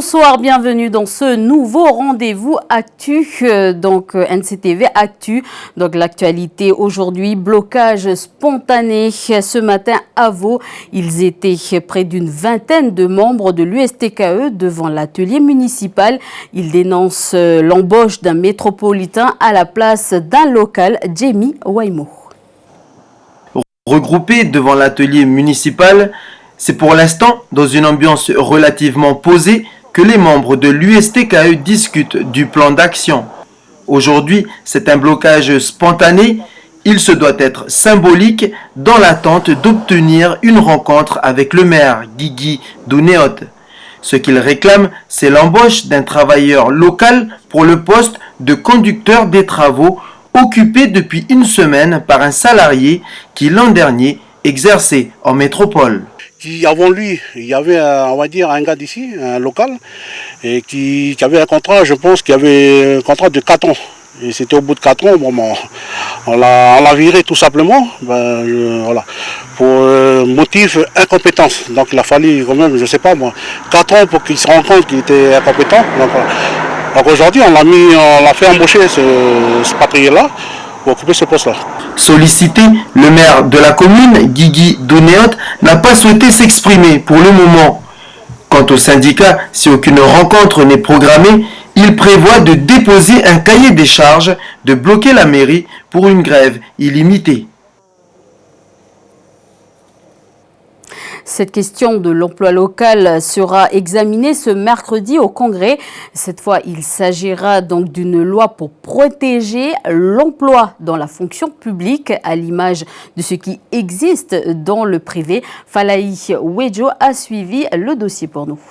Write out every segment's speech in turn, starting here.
Bonsoir, bienvenue dans ce nouveau rendez-vous Actu, NCTV Actu. Donc l'actualité aujourd'hui, blocage spontané ce matin à Vaud. Ils étaient près d'une vingtaine de membres de l'USTKE devant l'atelier municipal. Ils dénoncent l'embauche d'un métropolitain à la place d'un local, Jamie Waimo. Regroupés devant l'atelier municipal, c'est pour l'instant dans une ambiance relativement posée que les membres de l'USTKE discutent du plan d'action. Aujourd'hui, c'est un blocage spontané. Il se doit être symbolique dans l'attente d'obtenir une rencontre avec le maire Guigui Dounéot. Ce qu'il réclame, c'est l'embauche d'un travailleur local pour le poste de conducteur des travaux occupé depuis une semaine par un salarié qui l'an dernier exerçait en métropole. Avant lui, il y avait, on va dire, un gars d'ici, un local, et qui avait un contrat, je pense qu'il y avait un contrat de 4 ans. Et c'était au bout de 4 ans, bon, on l'a viré tout simplement, voilà, pour motif incompétence. Donc il a fallu quand même, je sais pas moi, 4 ans pour qu'il se rende compte qu'il était incompétent. Donc aujourd'hui, on l'a fait embaucher ce patrier-là pour occuper ce poste-là. Sollicité, le maire de la commune, Guigui Dounéot, n'a pas souhaité s'exprimer pour le moment. Quant au syndicat, si aucune rencontre n'est programmée, il prévoit de déposer un cahier des charges, de bloquer la mairie pour une grève illimitée. Cette question de l'emploi local sera examinée ce mercredi au Congrès. Cette fois, il s'agira donc d'une loi pour protéger l'emploi dans la fonction publique à l'image de ce qui existe dans le privé. Falaï Wedjo a suivi le dossier pour nous.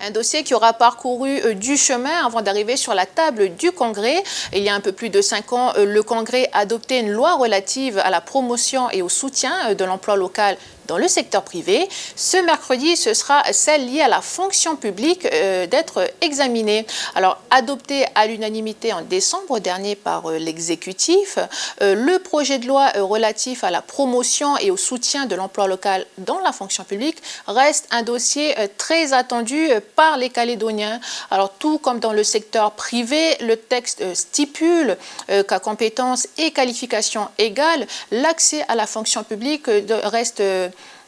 Un dossier qui aura parcouru du chemin avant d'arriver sur la table du Congrès. Il y a un peu plus de 5 ans, le Congrès a adopté une loi relative à la promotion et au soutien de l'emploi local dans le secteur privé. Ce mercredi, ce sera celle liée à la fonction publique d'être examinée. Alors, adoptée à l'unanimité en décembre dernier par l'exécutif, le projet de loi relatif à la promotion et au soutien de l'emploi local dans la fonction publique reste un dossier très attendu par les Calédoniens. Alors, tout comme dans le secteur privé, le texte stipule qu'à compétences et qualifications égales, l'accès à la fonction publique reste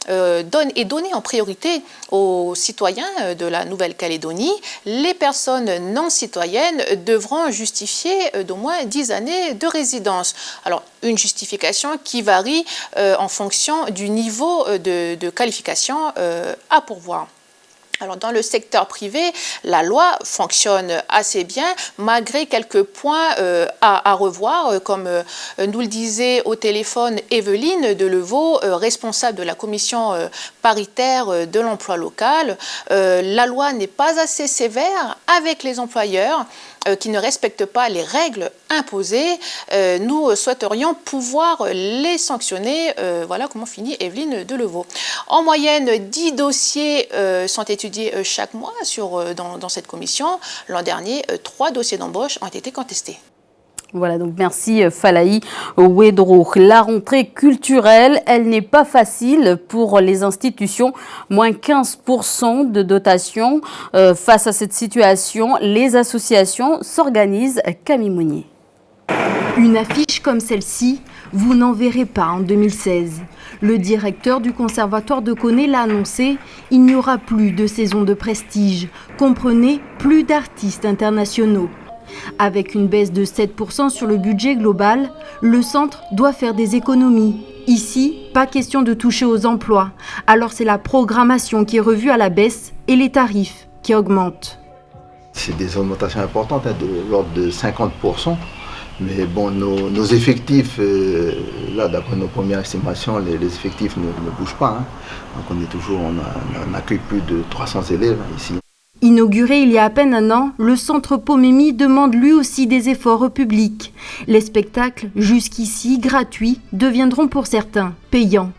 est donné en priorité aux citoyens de la Nouvelle-Calédonie. Les personnes non citoyennes devront justifier d'au moins 10 années de résidence. Alors, une justification qui varie en fonction du niveau de qualification à pourvoir. Alors, dans le secteur privé, la loi fonctionne assez bien, malgré quelques points à revoir, comme nous le disait au téléphone Evelyne Delevaux, responsable de la commission paritaire de l'emploi local. La loi n'est pas assez sévère avec les employeurs qui ne respectent pas les règles imposées. Nous souhaiterions pouvoir les sanctionner. Voilà comment finit Evelyne Delevaux. En moyenne, 10 dossiers sont étudiés chaque mois dans cette commission. L'an dernier, 3 dossiers d'embauche ont été contestés. Voilà, donc merci Falaï Wedro. La rentrée culturelle, elle n'est pas facile pour les institutions. Moins 15% de dotation. Face à cette situation, les associations s'organisent. Camille Mounier. Une affiche comme celle-ci, vous n'en verrez pas en 2016. Le directeur du conservatoire de Koné l'a annoncé, il n'y aura plus de saison de prestige. Comprenez, plus d'artistes internationaux. Avec une baisse de 7% sur le budget global, le centre doit faire des économies. Ici, pas question de toucher aux emplois. Alors c'est la programmation qui est revue à la baisse et les tarifs qui augmentent. C'est des augmentations importantes, de l'ordre de 50%. Mais bon, nos effectifs, là d'après nos premières estimations, les effectifs ne bougent pas. Donc on accueille plus de 300 élèves ici. Inauguré il y a à peine un an, le centre Pomemi demande lui aussi des efforts au public. Les spectacles, jusqu'ici gratuits, deviendront pour certains payants.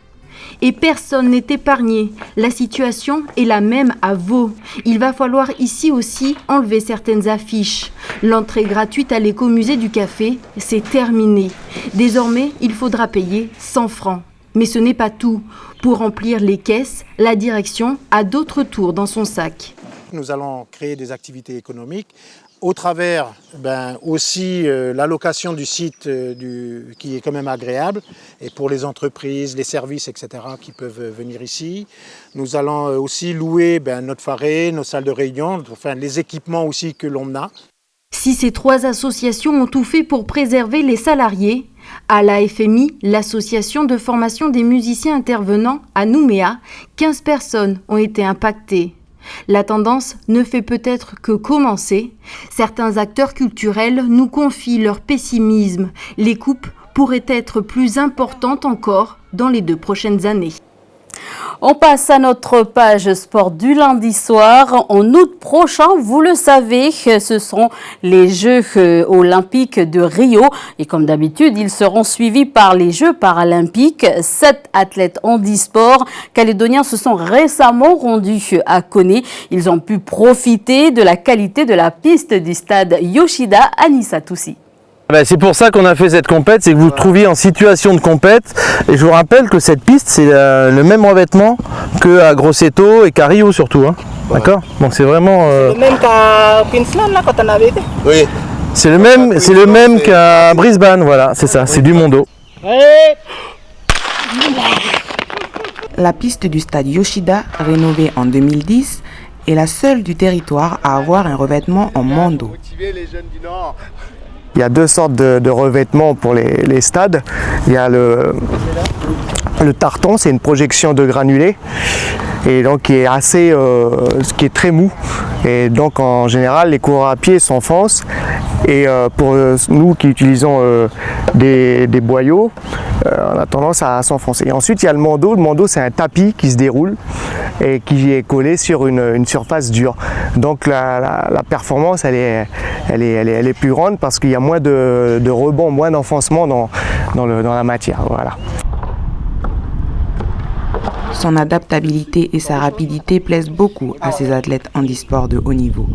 Et personne n'est épargné. La situation est la même à Vaud. Il va falloir ici aussi enlever certaines affiches. L'entrée gratuite à l'écomusée du café, c'est terminé. Désormais, il faudra payer 100 francs. Mais ce n'est pas tout. Pour remplir les caisses, la direction a d'autres tours dans son sac. Nous allons créer des activités économiques au travers aussi l'allocation du site qui est quand même agréable et pour les entreprises, les services, etc. qui peuvent venir ici. Nous allons aussi louer notre forêt, nos salles de réunion, enfin les équipements aussi que l'on a. Si ces 3 associations ont tout fait pour préserver les salariés, à la FMI, l'association de formation des musiciens intervenants à Nouméa, 15 personnes ont été impactées. La tendance ne fait peut-être que commencer. Certains acteurs culturels nous confient leur pessimisme. Les coupes pourraient être plus importantes encore dans les 2 prochaines années. On passe à notre page sport du lundi soir. En août prochain, vous le savez, ce sont les Jeux olympiques de Rio. Et comme d'habitude, ils seront suivis par les Jeux paralympiques. 7 athlètes handisport calédoniens se sont récemment rendus à Koné. Ils ont pu profiter de la qualité de la piste du stade Yoshida à Nissatoussi. C'est pour ça qu'on a fait cette compète, c'est que vous vous trouviez en situation de compète. Et je vous rappelle que cette piste, c'est le même revêtement qu'à Grosseto et qu'à Rio surtout. Hein. D'accord ? Donc c'est vraiment... C'est le même qu'à Queensland là, quand on avait été. Oui. C'est le même qu'à Brisbane, voilà, c'est ça, c'est du mondo. La piste du stade Yoshida, rénovée en 2010, est la seule du territoire à avoir un revêtement en mondo. Il y a 2 sortes de revêtements pour les stades. Il y a le tartan, c'est une projection de granulés et donc qui est très mou. Et donc en général, les coureurs à pied s'enfoncent. Et pour nous qui utilisons des boyaux, on a tendance à s'enfoncer. Et ensuite, il y a le mondo. Le mondo, c'est un tapis qui se déroule et qui est collé sur une surface dure. Donc la performance, elle est plus grande parce qu'il y a moins de rebond, moins d'enfoncement dans la matière. Voilà. Son adaptabilité et sa rapidité plaisent beaucoup à ces athlètes handisport de haut niveau.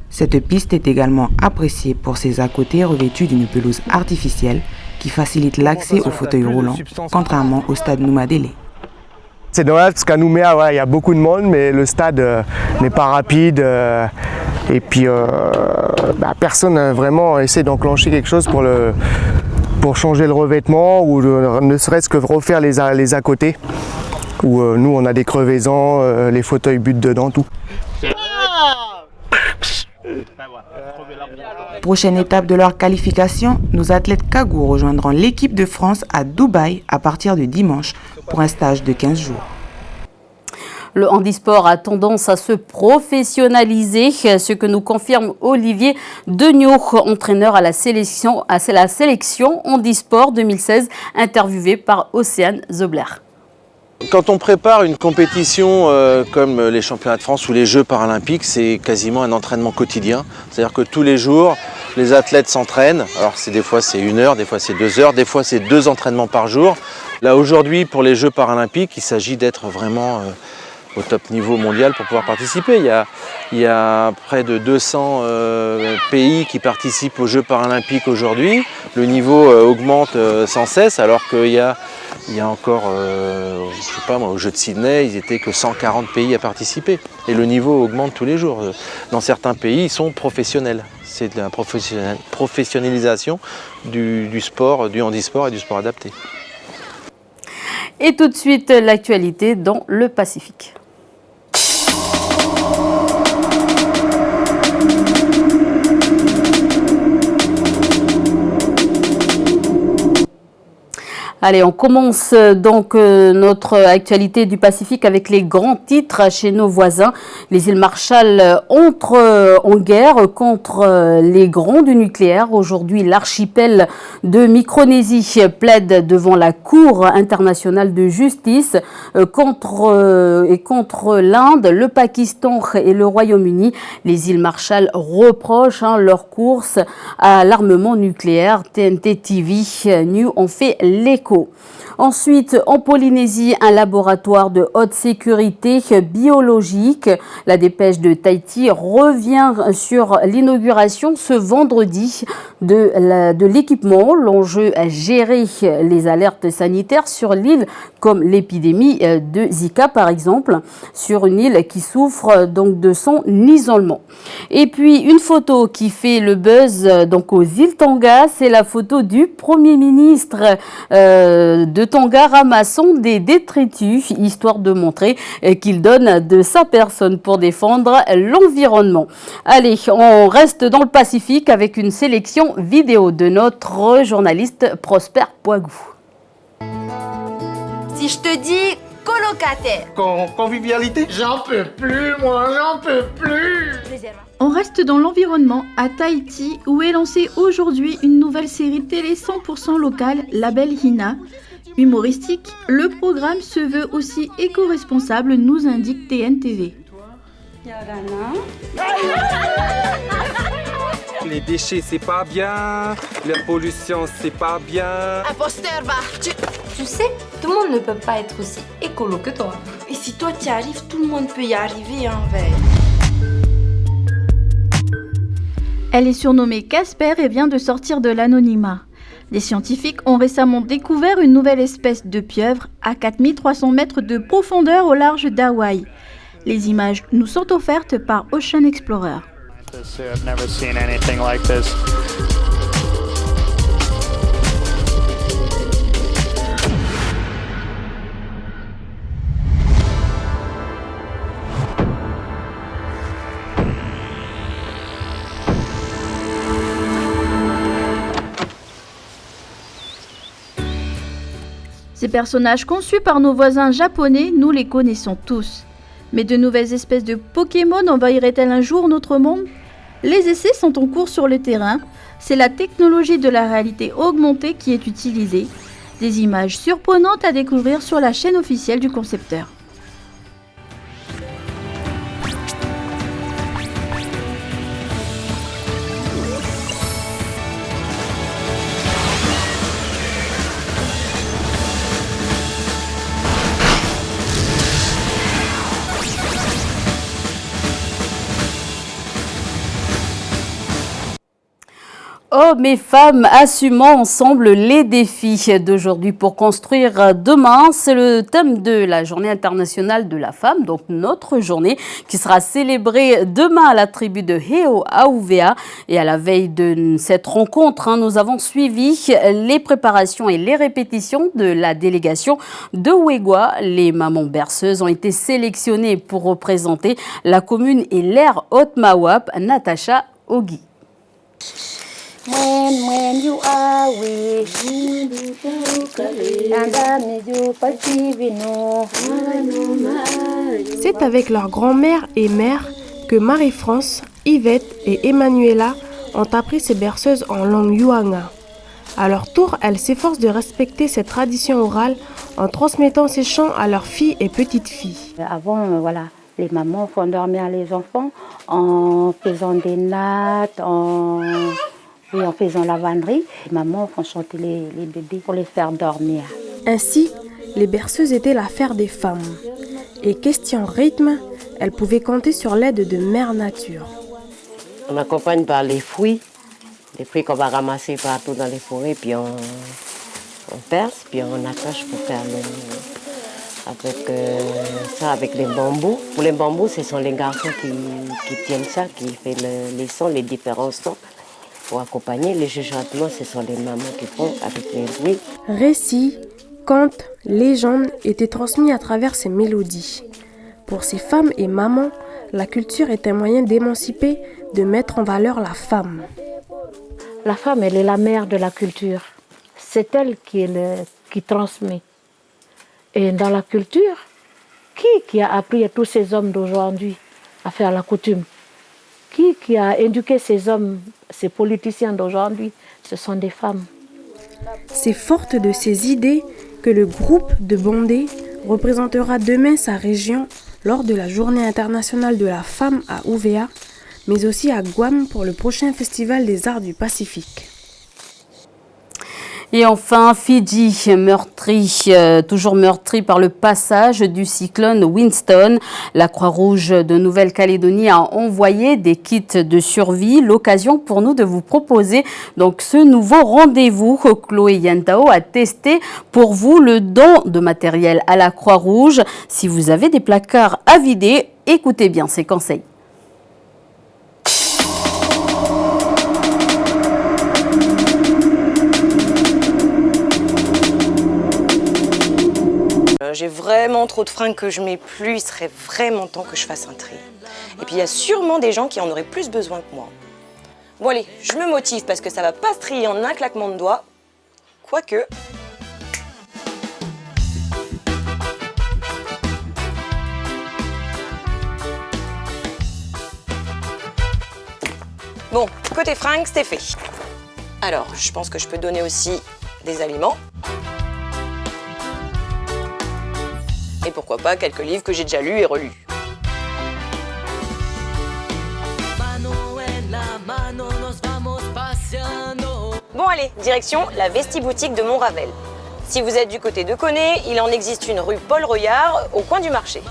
Cette piste est également appréciée pour ses à-côtés revêtus d'une pelouse artificielle qui facilite l'accès aux fauteuils roulants, contrairement au stade Noumadélé. C'est dommage parce qu'à Nouméa, il y a beaucoup de monde, mais le stade n'est pas rapide. Et puis, personne n'a vraiment essayé d'enclencher quelque chose pour changer le revêtement ou ne serait-ce que refaire les à-côtés. Où nous, on a des crevaisons, les fauteuils butent dedans, tout. Prochaine étape de leur qualification, nos athlètes Kagou rejoindront l'équipe de France à Dubaï à partir de dimanche pour un stage de 15 jours. Le handisport a tendance à se professionnaliser, ce que nous confirme Olivier Degnaud, entraîneur à la sélection handisport 2016, interviewé par Océane Zobler. Quand on prépare une compétition comme les championnats de France ou les Jeux paralympiques, c'est quasiment un entraînement quotidien. C'est-à-dire que tous les jours, les athlètes s'entraînent. Alors des fois c'est 1 heure, des fois c'est 2 heures, des fois c'est 2 entraînements par jour. Là aujourd'hui, pour les Jeux paralympiques, il s'agit d'être vraiment au top niveau mondial pour pouvoir participer. Il y a près de 200 pays qui participent aux Jeux paralympiques aujourd'hui. Le niveau augmente sans cesse alors qu'il y a encore, je sais pas moi, aux Jeux de Sydney, ils n'étaient que 140 pays à participer. Et le niveau augmente tous les jours. Dans certains pays, ils sont professionnels. C'est de la professionnalisation du sport, du handisport et du sport adapté. Et tout de suite, l'actualité dans le Pacifique. Allez, on commence donc notre actualité du Pacifique avec les grands titres chez nos voisins. Les îles Marshall entrent en guerre contre les grands du nucléaire. Aujourd'hui, l'archipel de Micronésie plaide devant la Cour internationale de justice contre l'Inde, le Pakistan et le Royaume-Uni. Les îles Marshall reprochent leur course à l'armement nucléaire. TNT TV News en fait l'écho. locaux. Ensuite, en Polynésie, un laboratoire de haute sécurité biologique. La dépêche de Tahiti revient sur l'inauguration ce vendredi de l'équipement. L'enjeu à gérer les alertes sanitaires sur l'île, comme l'épidémie de Zika par exemple, sur une île qui souffre donc de son isolement. Et puis une photo qui fait le buzz donc aux îles Tonga, c'est la photo du Premier ministre de Tonga ramassant des détritus, histoire de montrer qu'il donne de sa personne pour défendre l'environnement. Allez, on reste dans le Pacifique avec une sélection vidéo de notre journaliste Prosper Poigou. Si je te dis colocataire. Convivialité? J'en peux plus, moi, j'en peux plus. On reste dans l'environnement à Tahiti où est lancée aujourd'hui une nouvelle série télé 100% locale, Label Hina. Humoristique, le programme se veut aussi éco-responsable, nous indique TNTV. Les déchets, c'est pas bien. La pollution, c'est pas bien. Imposteur, va. Tu sais, tout le monde ne peut pas être aussi écolo que toi. Et si toi tu y arrives, tout le monde peut y arriver, hein, Elle est surnommée Casper et vient de sortir de l'anonymat. Les scientifiques ont récemment découvert une nouvelle espèce de pieuvre à 4300 mètres de profondeur au large d'Hawaï. Les images nous sont offertes par Ocean Explorer. I've never seen anything like this. Ces personnages conçus par nos voisins japonais, nous les connaissons tous. Mais de nouvelles espèces de Pokémon envahiraient-elles un jour notre monde ? Les essais sont en cours sur le terrain. C'est la technologie de la réalité augmentée qui est utilisée. Des images surprenantes à découvrir sur la chaîne officielle du concepteur. Hommes et femmes, assumons ensemble les défis d'aujourd'hui pour construire demain. C'est le thème de la Journée internationale de la femme, donc notre journée qui sera célébrée demain à la tribu de Heo à Uvea. Et à la veille de cette rencontre, nous avons suivi les préparations et les répétitions de la délégation de Wegwa. Les mamans berceuses ont été sélectionnées pour représenter la commune et l'aire Haute-Mawap. Natacha Ogi. C'est avec leur grand-mère et mère que Marie-France, Yvette et Emmanuela ont appris ces berceuses en langue yuanga. À leur tour, elles s'efforcent de respecter cette tradition orale en transmettant ces chants à leurs filles et petites-filles. Avant, les mamans font dormir les enfants en faisant des nattes, en faisant la vannerie. Les mamans font chanter les bébés pour les faire dormir. Ainsi, les berceuses étaient l'affaire des femmes. Et question rythme, elles pouvaient compter sur l'aide de Mère Nature. On accompagne par les fruits qu'on va ramasser partout dans les forêts, puis on perce, puis on attache pour faire avec les bambous. Pour les bambous, ce sont les garçons qui tiennent ça, qui font les sons, les différents sons. Pour accompagner les chuchotements, ce sont les mamans qui font avec les bruits. Récits, contes, légendes étaient transmis à travers ces mélodies. Pour ces femmes et mamans, la culture est un moyen d'émanciper, de mettre en valeur la femme. La femme, elle est la mère de la culture. C'est elle qui transmet. Et dans la culture, qui a appris à tous ces hommes d'aujourd'hui à faire la coutume ? Qui a éduqué ces hommes, ces politiciens d'aujourd'hui? Ce sont des femmes. C'est forte de ces idées que le groupe de Bondé représentera demain sa région lors de la Journée internationale de la femme à Uvea, mais aussi à Guam pour le prochain Festival des Arts du Pacifique. Et enfin, Fidji, toujours meurtri par le passage du cyclone Winston. La Croix-Rouge de Nouvelle-Calédonie a envoyé des kits de survie. L'occasion pour nous de vous proposer donc ce nouveau rendez-vous. Chloé Yantao a testé pour vous le don de matériel à la Croix-Rouge. Si vous avez des placards à vider, écoutez bien ces conseils. J'ai vraiment trop de fringues que je mets plus, il serait vraiment temps que je fasse un tri. Et puis il y a sûrement des gens qui en auraient plus besoin que moi. Bon allez, je me motive parce que ça va pas se trier en un claquement de doigts. Quoique... Bon, côté fringues, c'était fait. Alors, je pense que je peux donner aussi des aliments. Et pourquoi pas quelques livres que j'ai déjà lus et relus. Bon allez, direction la Vesti-Boutique de Montravel. Si vous êtes du côté de Koné, il en existe une rue Paul Royard, au coin du marché.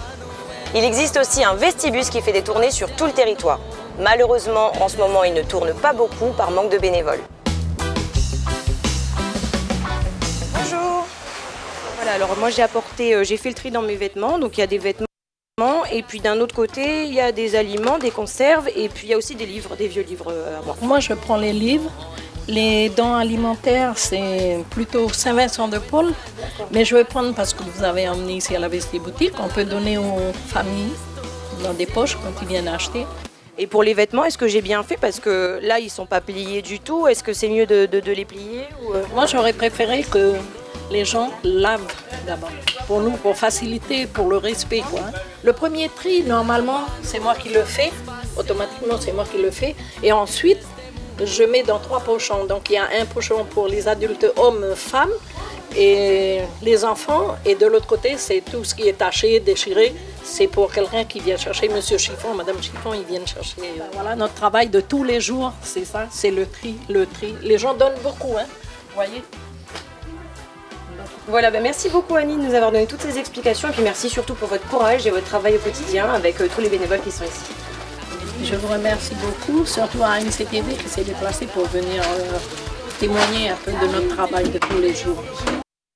Il existe aussi un Vestibus qui fait des tournées sur tout le territoire. Malheureusement, en ce moment, il ne tourne pas beaucoup par manque de bénévoles. Bonjour. Voilà, alors moi j'ai fait le tri dans mes vêtements, donc il y a des vêtements et puis d'un autre côté il y a des aliments, des conserves et puis il y a aussi des livres, des vieux livres à moi. Moi je prends les livres, les dons alimentaires c'est plutôt Saint-Vincent-de-Paul, mais je vais prendre parce que vous avez emmené ici à la Vesti-Boutique, on peut donner aux familles dans des poches quand ils viennent acheter. Et pour les vêtements, est-ce que j'ai bien fait? Parce que là, ils ne sont pas pliés du tout. Est-ce que c'est mieux de les plier ou... Moi, j'aurais préféré que les gens lavent d'abord. Pour nous, pour faciliter, pour le respect, quoi. Le premier tri, normalement, c'est moi qui le fais. Automatiquement, c'est moi qui le fais. Et ensuite, je mets dans 3 pochons. Donc, il y a un pochon pour les adultes, hommes, femmes, et les enfants. Et de l'autre côté, c'est tout ce qui est taché, déchiré. C'est pour quelqu'un qui vient chercher, Monsieur Chiffon, Madame Chiffon, ils viennent chercher. Voilà, notre travail de tous les jours, c'est ça, c'est le tri, le tri. Les gens donnent beaucoup, hein, vous voyez. Voilà, ben merci beaucoup Annie de nous avoir donné toutes ces explications et puis merci surtout pour votre courage et votre travail au quotidien avec tous les bénévoles qui sont ici. Je vous remercie beaucoup, surtout à NCTV qui s'est déplacé pour venir témoigner un peu de notre travail de tous les jours.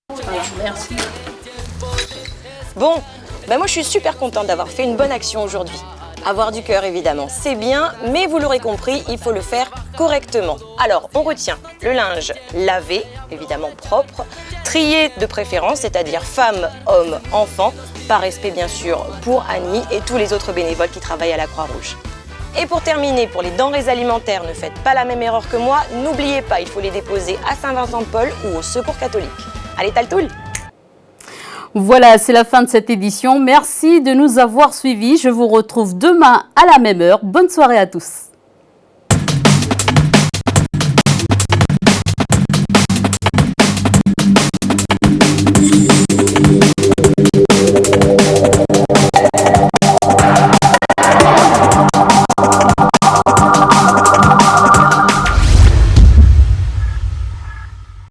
Voilà, merci. Bon. Ben moi je suis super contente d'avoir fait une bonne action aujourd'hui. Avoir du cœur évidemment, c'est bien, mais vous l'aurez compris, il faut le faire correctement. Alors on retient le linge lavé, évidemment propre, trié de préférence, c'est-à-dire femmes, hommes, enfants, par respect bien sûr pour Annie et tous les autres bénévoles qui travaillent à la Croix-Rouge. Et pour terminer, pour les denrées alimentaires, ne faites pas la même erreur que moi, n'oubliez pas, il faut les déposer à Saint-Vincent-de-Paul ou au Secours catholique. Allez, Taltoul! Voilà, c'est la fin de cette édition. Merci de nous avoir suivis. Je vous retrouve demain à la même heure. Bonne soirée à tous.